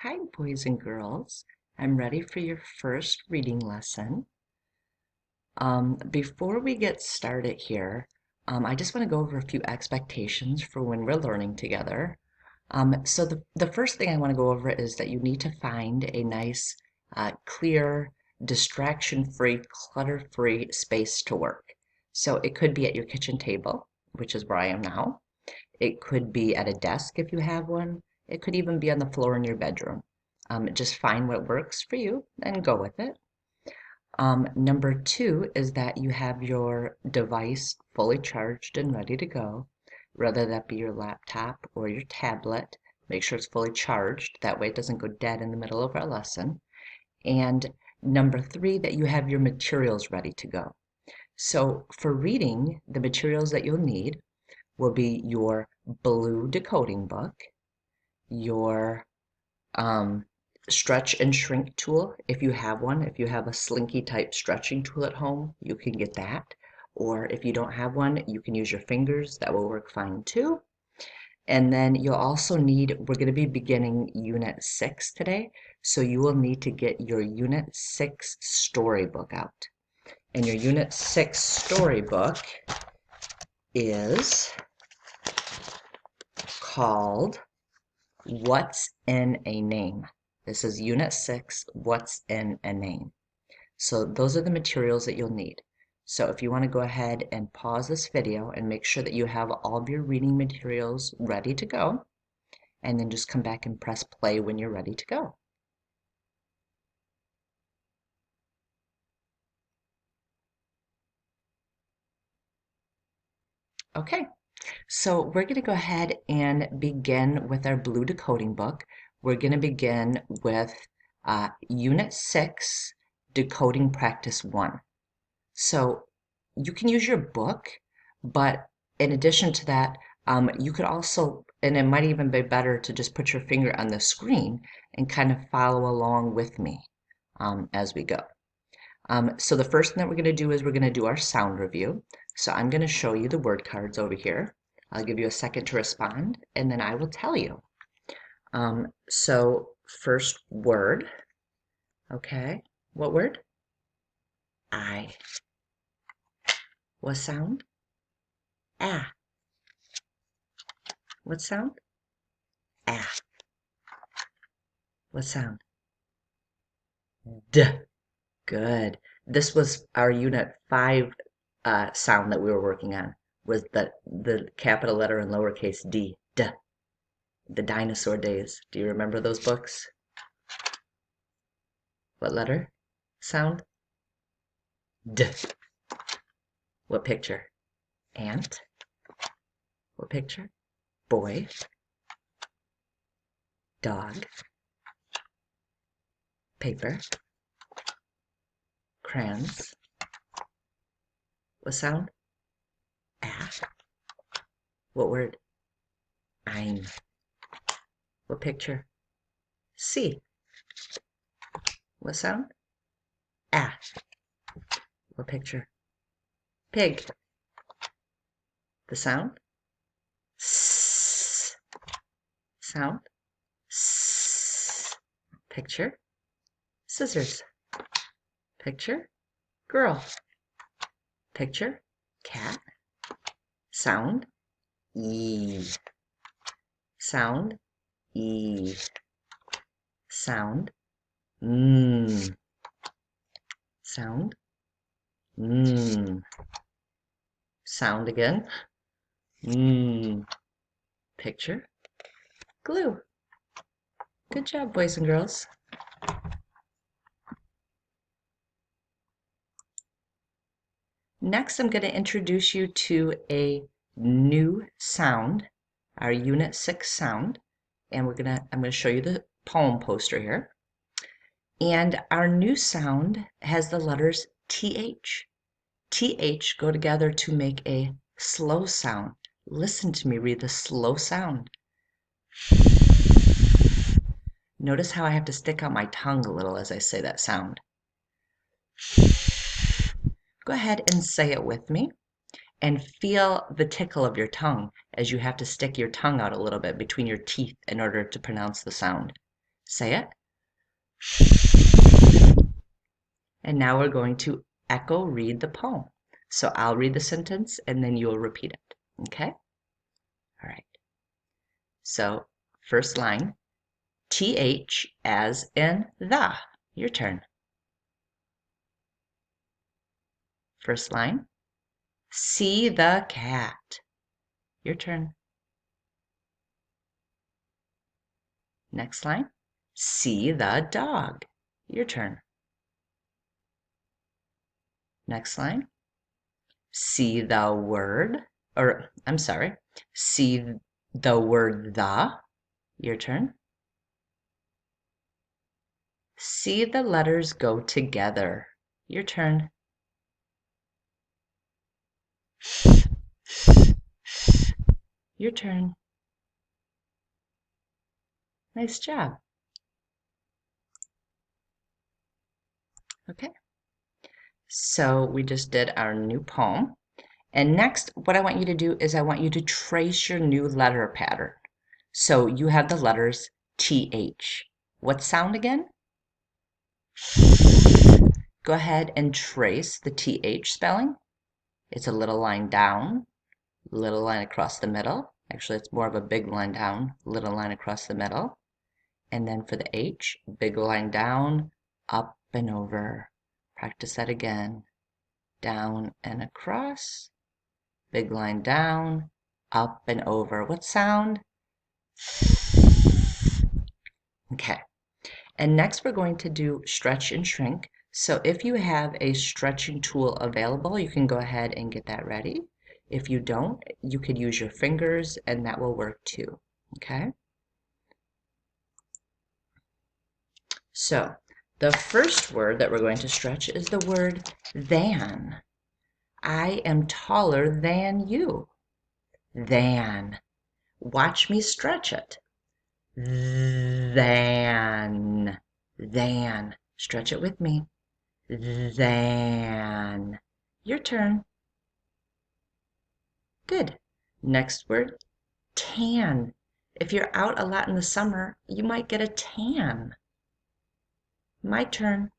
Hi, boys and girls. I'm ready for your first reading lesson. Before we get started here, I just want to go over a few expectations for when we're learning together. So the first thing I want to go over is that you need to find a nice, clear, distraction-free, clutter-free space to work. So it could be at your kitchen table, which is where I am now. It could be at a desk if you have one. It could even be on the floor in your bedroom. Just find what works for you and go with it. Number two is that you have your device fully charged and ready to go, whether that be your laptop or your tablet. Make sure it's fully charged. That way it doesn't go dead in the middle of our lesson. And number three, that you have your materials ready to go. So for reading, the materials that you'll need will be your blue decoding book, your stretch and shrink tool if you have one. If you have a slinky type stretching tool at home, you can get that. Or if you don't have one, you can use your fingers. That will work fine too. And then you'll also need, we're going to be beginning Unit 6 today, so you will need to get your Unit 6 storybook out. And your Unit 6 storybook is called What's in a Name? This is Unit 6, What's in a Name? So those are the materials that you'll need. So if you want to go ahead and pause this video and make sure that you have all of your reading materials ready to go, and then just come back and press play when you're ready to go. Okay, so we're going to go ahead and begin with our blue decoding book. We're going to begin with Unit 6, Decoding Practice 1. So you can use your book, but in addition to that, you could also, and it might even be better to just put your finger on the screen and kind of follow along with me as we go. So the first thing that we're going to do is we're going to do our sound review. So I'm going to show you the word cards over here. I'll give you a second to respond, and then I will tell you. So first word, okay, what word? I. What sound? Ah. What sound? Ah. What sound? D. Good. This was our Unit 5 sound that we were working on, was the capital letter and lowercase d. D. The dinosaur days. Do you remember those books? What letter? Sound? D. What picture? Ant. What picture? Boy. Dog. Paper. Crayons. What sound? Ah. What word? Ein. What picture? C. What sound? Ah. What picture? Pig. The sound? S. Sound? S. Picture? Scissors. Picture? Girl. Picture? Cat. Sound? E. Sound? E. Sound? Mm. Sound? Mm. Sound again? Mm. Picture? Glue. Good job, boys and girls. Next, I'm going to introduce you to a new sound, our Unit 6 sound, and I'm going to show you the poem poster here. And our new sound has the letters TH. TH go together to make a slow sound. Listen to me read the slow sound. Notice how I have to stick out my tongue a little as I say that sound. Go ahead and say it with me and feel the tickle of your tongue as you have to stick your tongue out a little bit between your teeth in order to pronounce the sound. Say it. And now we're going to echo read the poem. So I'll read the sentence and then you'll repeat it. Okay? All right. So first line, TH as in the. Your turn. First line, see the cat. Your turn. Next line, see the dog. Your turn. Next line, see the word, or I'm sorry, see the word the. Your turn. See the letters go together. Your turn. Your turn. Nice job. Okay. So we just did our new poem. And next, what I want you to do is I want you to trace your new letter pattern. So you have the letters TH. What sound again? Go ahead and trace the TH spelling. It's a little line down, little line across the middle. Actually, it's more of a big line down, little line across the middle. And then for the H, big line down, up and over. Practice that again. Down and across, big line down, up and over. What sound? Okay. And next we're going to do stretch and shrink. So if you have a stretching tool available, you can go ahead and get that ready. If you don't, you could use your fingers and that will work too. Okay? So the first word that we're going to stretch is the word than. I am taller than you. Than. Watch me stretch it. Than. Than. Stretch it with me. Than. Your turn. Good. Next word, tan. If you're out a lot in the summer, you might get a tan. My turn.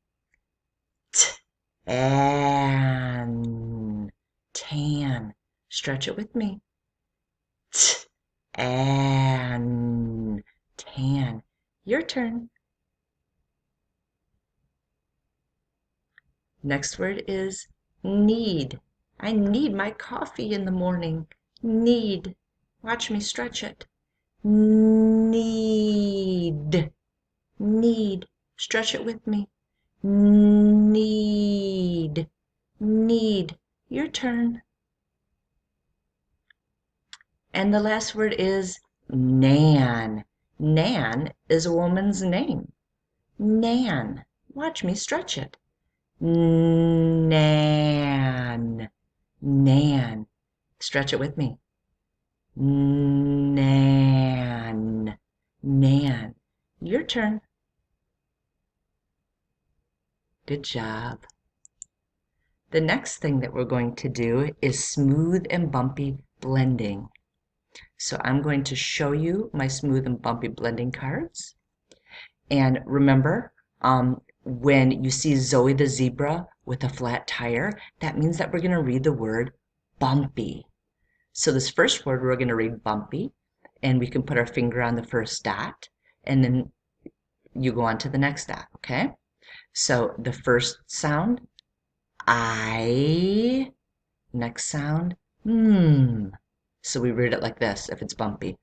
Tan. Tan. Stretch it with me. Tan. Tan. Your turn. Next word is need. I need my coffee in the morning. Need. Watch me stretch it. Need. Need. Stretch it with me. Need. Need. Your turn. And the last word is Nan. Nan is a woman's name. Nan. Watch me stretch it. Nan. Nan. Stretch it with me. Nan. Nan. Your turn. Good job. The next thing that we're going to do is smooth and bumpy blending. So I'm going to show you my smooth and bumpy blending cards. And remember, when you see Zoe the zebra with a flat tire, that means that we're going to read the word bumpy. So this first word, we're going to read bumpy, and we can put our finger on the first dot, and then you go on to the next dot, okay? So the first sound, I. Next sound, So we read it like this if it's bumpy.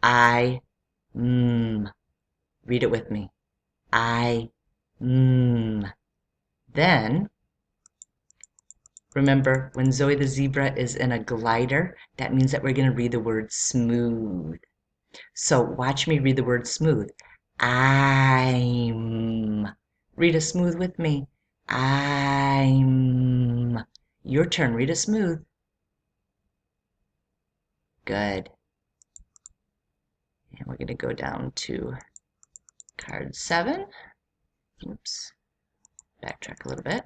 I, Read it with me. I, Then, remember, when Zoe the zebra is in a glider, that means that we're going to read the word smooth. So watch me read the word smooth. I'm. Read a smooth with me. I'm. Your turn. Read a smooth. Good. And we're going to go down to card 7. Oops. Backtrack a little bit.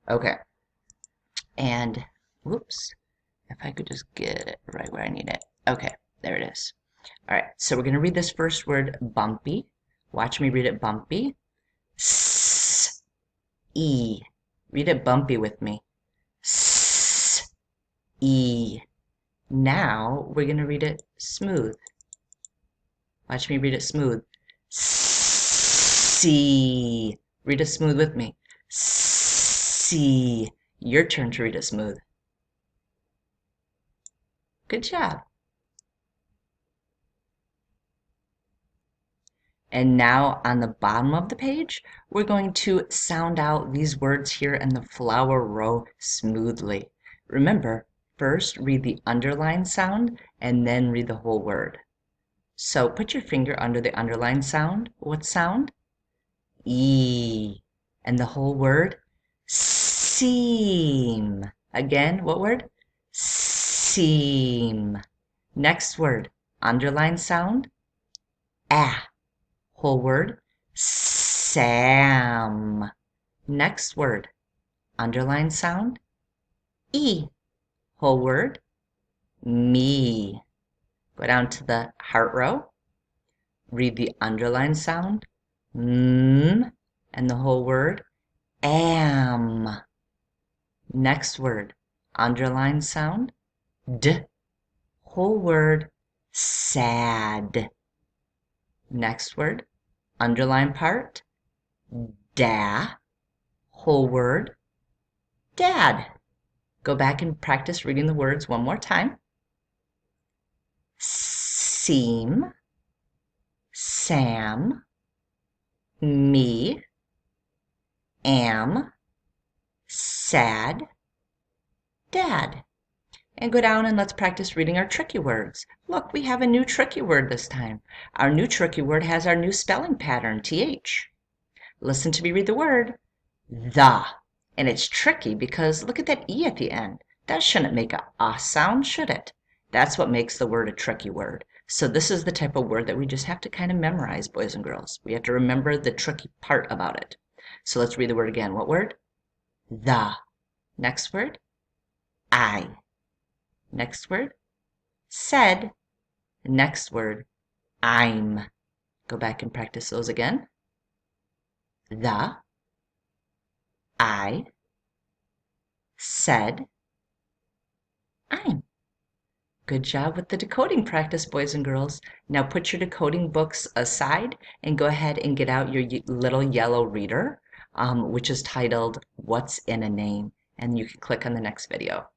Okay. And, whoops. If I could just get it right where I need it. Okay, there it is. All right, so we're going to read this first word, bumpy. Watch me read it bumpy. S, E. Read it bumpy with me. S, E. Now we're going to read it smooth. Watch me read it smooth. C. Read it smooth with me. C. Your turn to read it smooth. Good job. And now on the bottom of the page, we're going to sound out these words here in the flower row smoothly. Remember, first read the underline sound and then read the whole word. So put your finger under the underline sound. What sound? E. And the whole word? Seam. Again, what word? Seam. Next word, underline sound. Ah. Whole word, Sam. Next word, underline sound, E. Whole word, me. Go down to the heart row, read the underline sound, and the whole word, am. Next word, underline sound, D. Whole word, sad. Next word, underline part, da. Whole word, dad. Go back and practice reading the words one more time. Seam, Sam, me, am, sad, dad. And go down and let's practice reading our tricky words. Look, we have a new tricky word this time. Our new tricky word has our new spelling pattern, TH. Listen to me read the word, the. And it's tricky because look at that E at the end. That shouldn't make a sound, should it? That's what makes the word a tricky word. So this is the type of word that we just have to kind of memorize, boys and girls. We have to remember the tricky part about it. So let's read the word again. What word? The. Next word? I. Next word? Said. Next word? I'm. Go back and practice those again. The. I. Said. I'm. Good job with the decoding practice, boys and girls. Now put your decoding books aside and go ahead and get out your little yellow reader, which is titled What's in a Name? And you can click on the next video.